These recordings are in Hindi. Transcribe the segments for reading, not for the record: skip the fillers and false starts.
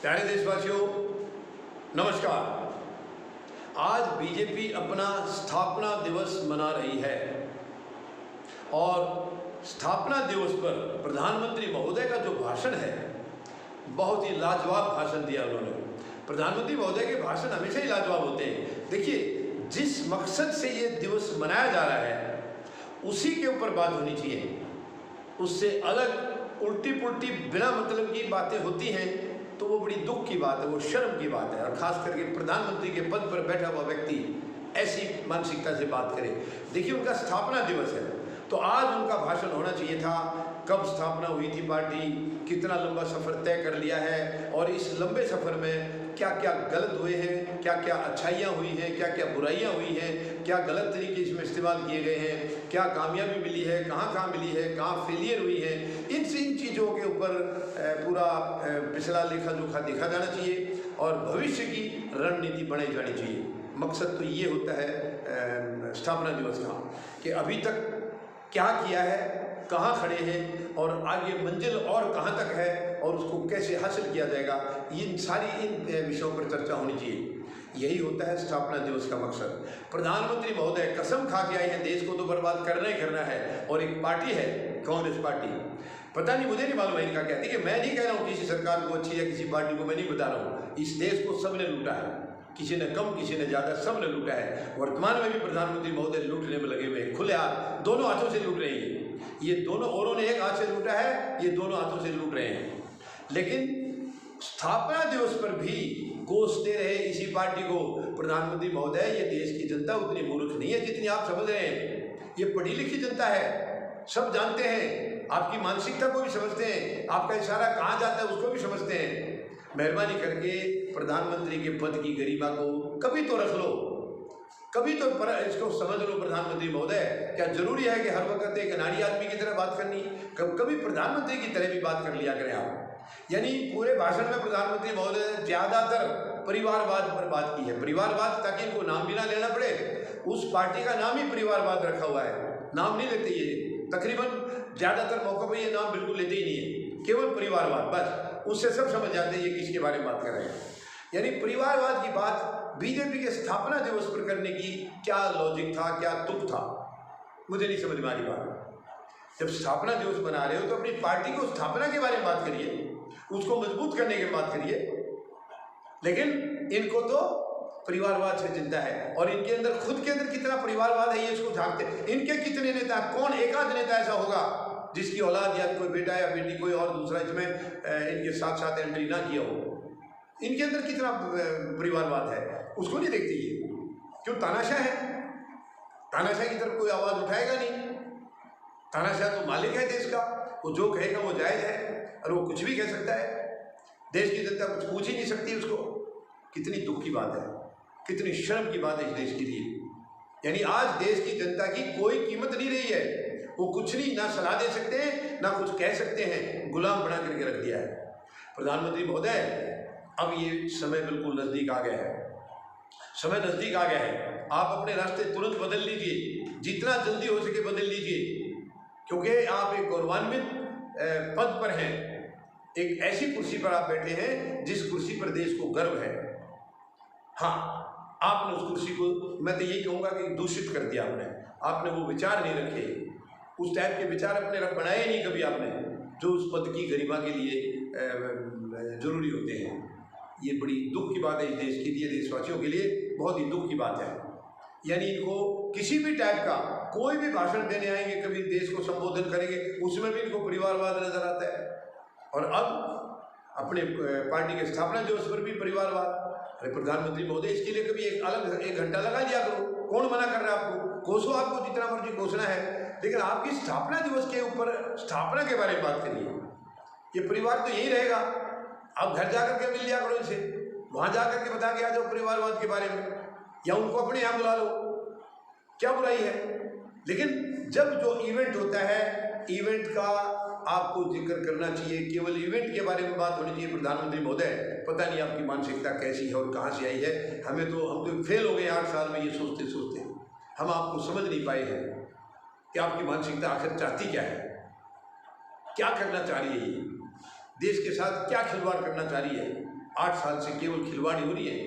प्यारे देशवासियों, नमस्कार। आज बीजेपी अपना स्थापना दिवस मना रही है और स्थापना दिवस पर प्रधानमंत्री महोदय का जो भाषण है, बहुत ही लाजवाब भाषण दिया उन्होंने। प्रधानमंत्री महोदय के भाषण हमेशा ही लाजवाब होते हैं। देखिए, जिस मकसद से ये दिवस मनाया जा रहा है उसी के ऊपर बात होनी चाहिए। उससे अलग उल्टी पुल्टी बिना मतलब की बातें होती हैं तो वो बड़ी दुख की बात है, वो शर्म की बात है। और खास करके प्रधानमंत्री के पद पर बैठा हुआ व्यक्ति ऐसी मानसिकता से बात करे। देखिए, उनका स्थापना दिवस है तो आज उनका भाषण होना चाहिए था। कब स्थापना हुई थी पार्टी, कितना लंबा सफ़र तय कर लिया है और इस लंबे सफ़र में क्या क्या गलत हुए हैं, क्या क्या अच्छाइयाँ हुई हैं, क्या क्या बुराइयाँ हुई हैं, क्या गलत तरीके इसमें इस्तेमाल किए गए हैं, क्या कामयाबी मिली है, कहाँ मिली है, कहाँ फेलियर हुई है। इन चीज़ों के ऊपर पूरा पिछला लेखा जोखा देखा जाना चाहिए और भविष्य की रणनीति बनाई जानी चाहिए। मकसद तो ये होता है स्थापना दिवस का कि अभी तक क्या किया है, कहाँ खड़े हैं और आगे मंजिल और कहाँ तक है और उसको कैसे हासिल किया जाएगा। इन सारी विषयों पर चर्चा होनी चाहिए। यही होता है स्थापना दिवस का मकसद। प्रधानमंत्री महोदय कसम खा के आए हैं देश को तो बर्बाद करना ही करना है। और एक पार्टी है कांग्रेस पार्टी, पता नहीं, मुझे नहीं मालूम है इनका क्या। देखिए, मैं नहीं कह रहा हूँ किसी सरकार को अच्छी या किसी पार्टी को, मैं नहीं बता रहा हूँ। इस देश को सबने लूटा है, किसी ने कम किसी ने ज़्यादा, सब ने लूटा है। वर्तमान में भी प्रधानमंत्री महोदय लूटने में लगे हुए हैं, खुले हाथ, दोनों हाथों से लूट रहे हैं। ये दोनों, औरों ने एक हाथ से लूटा है, ये दोनों हाथों से लूट रहे हैं। लेकिन स्थापना दिवस पर भी कोसते रहे इसी पार्टी को। प्रधानमंत्री महोदय, ये देश की जनता उतनी मूर्ख नहीं है जितनी आप समझ रहे हैं। ये पढ़ी लिखी जनता है, सब जानते हैं, आपकी मानसिकता को भी समझते हैं, आपका इशारा कहाँ जाता है उसको भी समझते हैं। मेहरबानी करके प्रधानमंत्री के पद की गरिमा को कभी तो रख लो, कभी तो इसको समझ लो। प्रधानमंत्री महोदय, क्या जरूरी है कि हर वक्त एक अनाड़ी आदमी की तरह बात करनी? कभी प्रधानमंत्री की तरह भी बात कर लिया करें आप। यानी पूरे भाषण में प्रधानमंत्री महोदय ने ज़्यादातर परिवारवाद पर बात की है। परिवारवाद, ताकि इनको नाम भी ना लेना पड़े। उस पार्टी का नाम ही परिवारवाद रखा हुआ है, नाम नहीं लेते ये। तकरीबन ज़्यादातर मौक़ों पर ये नाम बिल्कुल लेते ही नहीं है, केवल परिवारवाद, बस। उससे सब समझ जाते हैं ये किसके बारे में बात कर रहे हैं। यानी परिवारवाद की बात बीजेपी के स्थापना दिवस पर करने की क्या लॉजिक था, क्या तुक था, मुझे नहीं समझ में आ रही बात। जब स्थापना दिवस बना रहे हो तो अपनी पार्टी को स्थापना के बारे में बात करिए, उसको मजबूत करने की बात करिए। लेकिन इनको तो परिवारवाद से चिंता है और इनके अंदर, खुद के अंदर कितना परिवारवाद है ये इसको झांकते हैं। इनके कितने नेता, कौन एक आध नेता ऐसा होगा जिसकी औलाद या कोई बेटा या बेटी कोई और दूसरा इसमें इनके साथ साथ एंट्री ना किया हो? इनके अंदर कितना परिवारवाद है उसको नहीं देखते ये। क्यों? तानाशाह है, तानाशाह की तरफ कोई आवाज़ उठाएगा नहीं। तानाशाह तो मालिक है देश का, वो जो कहेगा वो जायज़ है और वो कुछ भी कह सकता है। देश की जनता कुछ पूछ ही नहीं सकती उसको। कितनी दुख की बात है, कितनी शर्म की बात है इस देश के लिए। यानी आज देश की जनता की कोई कीमत नहीं रही है। वो कुछ नहीं, ना सलाह दे सकते हैं, ना कुछ कह सकते हैं, गुलाम बना करके रख दिया है। प्रधानमंत्री महोदय, अब ये समय बिल्कुल नज़दीक आ गया है, समय नज़दीक आ गया है। आप अपने रास्ते तुरंत बदल लीजिए, जितना जल्दी हो सके बदल लीजिए, क्योंकि आप एक गौरवान्वित पद पर हैं। एक ऐसी कुर्सी पर आप बैठे हैं जिस कुर्सी पर देश को गर्व है। हाँ, आपने उस कुर्सी को, मैं तो यही कहूँगा कि दूषित कर दिया आपने वो विचार नहीं रखे, उस टाइप के विचार अपने बनाए नहीं कभी आपने, जो उस पद की गरिमा के लिए ज़रूरी होते हैं। ये बड़ी दुख की बात है इस देश के लिए, देशवासियों के लिए बहुत ही दुख की बात है। यानी इनको किसी भी टाइप का कोई भी भाषण देने आएंगे, कभी देश को संबोधन करेंगे, उसमें भी इनको परिवारवाद नजर आता है। और अब अपने पार्टी के स्थापना दिवस पर भी परिवारवाद। अरे प्रधानमंत्री महोदय, इसके लिए कभी एक घंटा लगा लिया करो। कौन मना कर रहा है आपको? कोसो, आपको जितना मर्जी कोसना है, लेकिन आपकी स्थापना दिवस के ऊपर स्थापना के बारे में बात करिए। ये परिवार तो यही रहेगा। आप घर जाकर के मिल लिया करो इनसे, वहाँ जाकर के बता के आ जाओ परिवारवाद के बारे में, या उनको अपने यहाँ बुला लो, क्या बुराई है। लेकिन जब जो इवेंट होता है, इवेंट का आपको जिक्र करना चाहिए, केवल इवेंट के बारे में बात होनी चाहिए। प्रधानमंत्री महोदय, पता नहीं आपकी मानसिकता कैसी है और कहाँ से आई है। हम तो फेल हो गए 8 साल में ये सोचते सोचते। हम आपको समझ नहीं पाए हैं कि आपकी मानसिकता आखिर चाहती क्या है, क्या करना चाह रही है, ये देश के साथ क्या खिलवाड़ करना चाह रही है। 8 साल से केवल खिलवाड़ी हो रही है,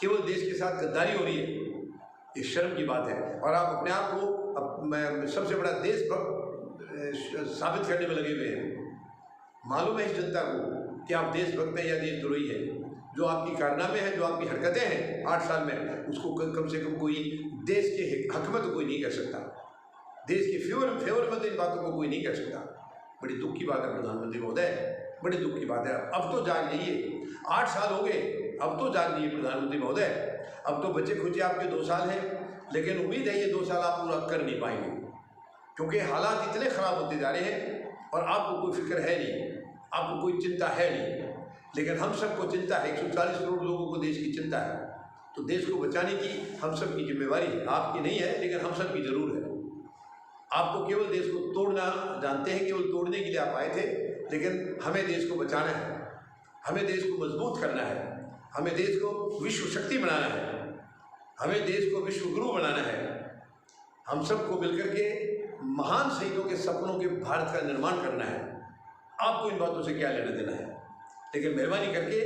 केवल देश के साथ गद्दारी हो रही है। ये शर्म की बात है। और आप अपने आप को सबसे बड़ा देशभक्त साबित करने में लगे हुए हैं। मालूम है इस जनता को कि आप देशभक्त हैं या देशद्रोही है। जो आपकी कारनामे हैं, जो आपकी हरकतें हैं 8 साल में, उसको कम से कम कोई देश के हक में तो कोई नहीं कर सकता, देश के फेवर में तो इन बातों को कोई नहीं कर सकता। बड़ी दुख की बात है प्रधानमंत्री महोदय, बड़ी दुख की बात है। अब तो जाग जाइए, 8 साल हो गए, अब तो जाग जाइए प्रधानमंत्री महोदय। अब तो बच्चे खुचे आपके 2 साल हैं, लेकिन उम्मीद है ये 2 साल आप पूरा कर नहीं पाएंगे, क्योंकि हालात इतने ख़राब होते जा रहे हैं और आपको कोई फिक्र है नहीं, आपको कोई चिंता है नहीं। लेकिन हम सबको चिंता है, 140 करोड़ लोगों को देश की चिंता है। तो देश को बचाने की हम सब की जिम्मेवारी है, आपकी नहीं है लेकिन हम सब की ज़रूर है। आप तो केवल देश को तोड़ना जानते हैं, केवल तोड़ने के लिए आप आए थे, लेकिन हमें देश को बचाना है, हमें देश को मजबूत करना है, हमें देश को विश्व शक्ति बनाना है, हमें देश को विश्व गुरु बनाना है। हम सबको मिलकर के महान शहीदों के सपनों के भारत का निर्माण करना है। आपको इन बातों से क्या लेना देना है? लेकिन मेहरबानी करके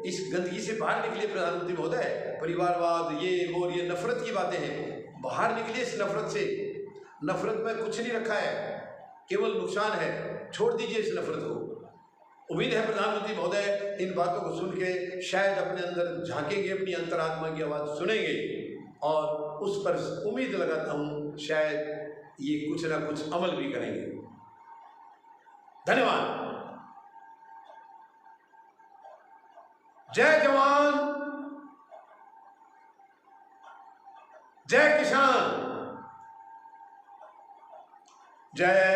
इस गंदगी से बाहर निकलिए प्रधानमंत्री महोदय। परिवारवाद, ये वो, ये नफरत की बातें हैं, बाहर निकलिए इस नफरत से। नफरत में कुछ नहीं रखा है, केवल नुकसान है। छोड़ दीजिए इस नफरत को। उम्मीद है प्रधानमंत्री महोदय इन बातों को सुन के शायद अपने अंदर झांकेंगे, अपनी अंतरात्मा की आवाज़ सुनेंगे, और उस पर उम्मीद लगाता हूँ शायद ये कुछ ना कुछ अमल भी करेंगे। धन्यवाद। जय जवान, जय किसान, जय